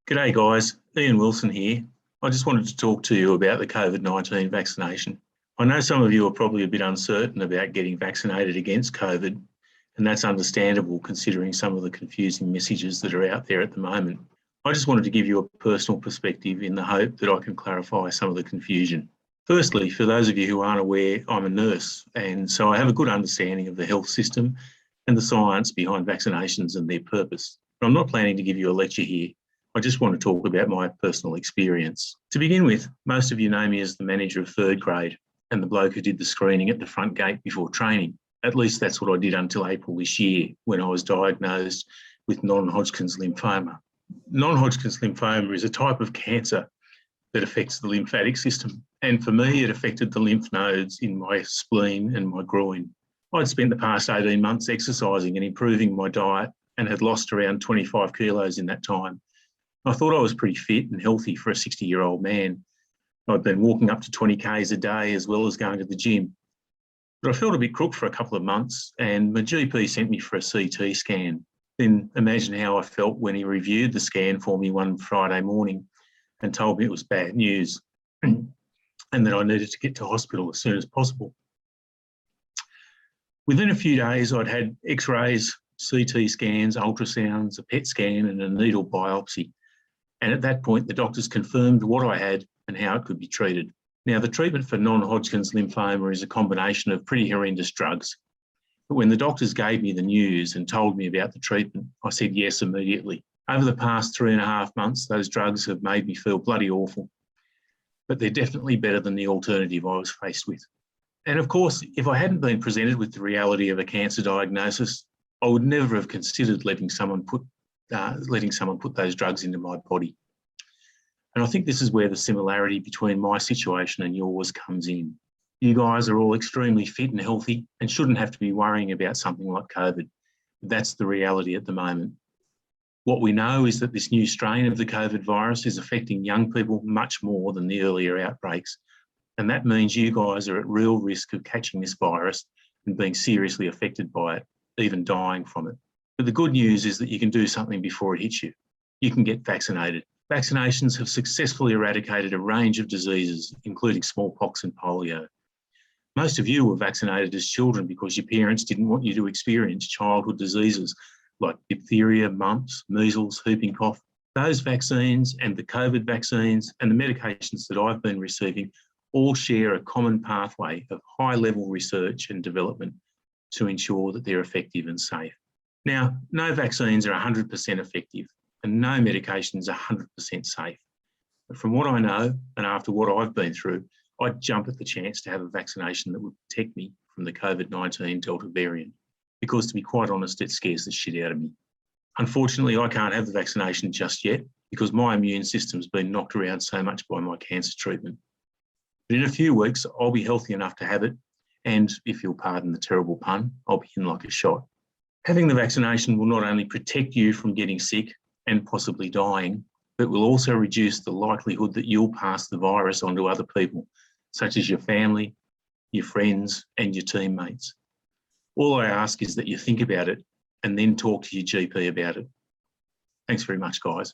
G'day guys, Ian Wilson here. I just wanted to talk to you about the COVID-19 vaccination. I know some of you are probably a bit uncertain about getting vaccinated against COVID, and that's understandable considering some of the confusing messages that are out there at the moment. I just wanted to give you a personal perspective in the hope that I can clarify some of the confusion. Firstly, for those of you who aren't aware, I'm a nurse, and so I have a good understanding of the health system and the science behind vaccinations and their purpose. But I'm not planning to give you a lecture here. I just want to talk about my personal experience. To begin with, most of you know me as the manager of third grade and the bloke who did the screening at the front gate before training. At least that's what I did until April this year, when I was diagnosed with non-Hodgkin's lymphoma. Non-Hodgkin's lymphoma is a type of cancer that affects the lymphatic system. And for me, it affected the lymph nodes in my spleen and my groin. I'd spent the past 18 months exercising and improving my diet and had lost around 25 kilos in that time. I thought I was pretty fit and healthy for a 60-year-old man. I'd been walking up to 20 Ks a day as well as going to the gym. But I felt a bit crook for a couple of months and my GP sent me for a CT scan. Then imagine how I felt when he reviewed the scan for me one Friday morning and told me it was bad news and that I needed to get to hospital as soon as possible. Within a few days, I'd had x-rays, CT scans, ultrasounds, a PET scan and a needle biopsy. And at that point, the doctors confirmed what I had and how it could be treated. Now, the treatment for non-Hodgkin's lymphoma is a combination of pretty horrendous drugs. But when the doctors gave me the news and told me about the treatment, I said yes immediately. Over the past 3.5 months, those drugs have made me feel bloody awful, but they're definitely better than the alternative I was faced with. And of course, if I hadn't been presented with the reality of a cancer diagnosis, I would never have considered letting someone put those drugs into my body. And I think this is where the similarity between my situation and yours comes in. You guys are all extremely fit and healthy and shouldn't have to be worrying about something like COVID. That's the reality at the moment. What we know is that this new strain of the COVID virus is affecting young people much more than the earlier outbreaks. And that means you guys are at real risk of catching this virus and being seriously affected by it, even dying from it. But the good news is that you can do something before it hits you. You can get vaccinated. Vaccinations have successfully eradicated a range of diseases, including smallpox and polio. Most of you were vaccinated as children because your parents didn't want you to experience childhood diseases like diphtheria, mumps, measles, whooping cough. Those vaccines and the COVID vaccines and the medications that I've been receiving all share a common pathway of high-level research and development to ensure that they're effective and safe. Now, no vaccines are 100% effective and no medications are 100% safe. But from what I know and after what I've been through, I'd jump at the chance to have a vaccination that would protect me from the COVID-19 Delta variant, because to be quite honest, it scares the shit out of me. Unfortunately, I can't have the vaccination just yet because my immune system's been knocked around so much by my cancer treatment. But in a few weeks, I'll be healthy enough to have it, and if you'll pardon the terrible pun, I'll be in like a shot. Having the vaccination will not only protect you from getting sick and possibly dying, but will also reduce the likelihood that you'll pass the virus on to other people, such as your family, your friends, and your teammates. All I ask is that you think about it and then talk to your GP about it. Thanks very much, guys.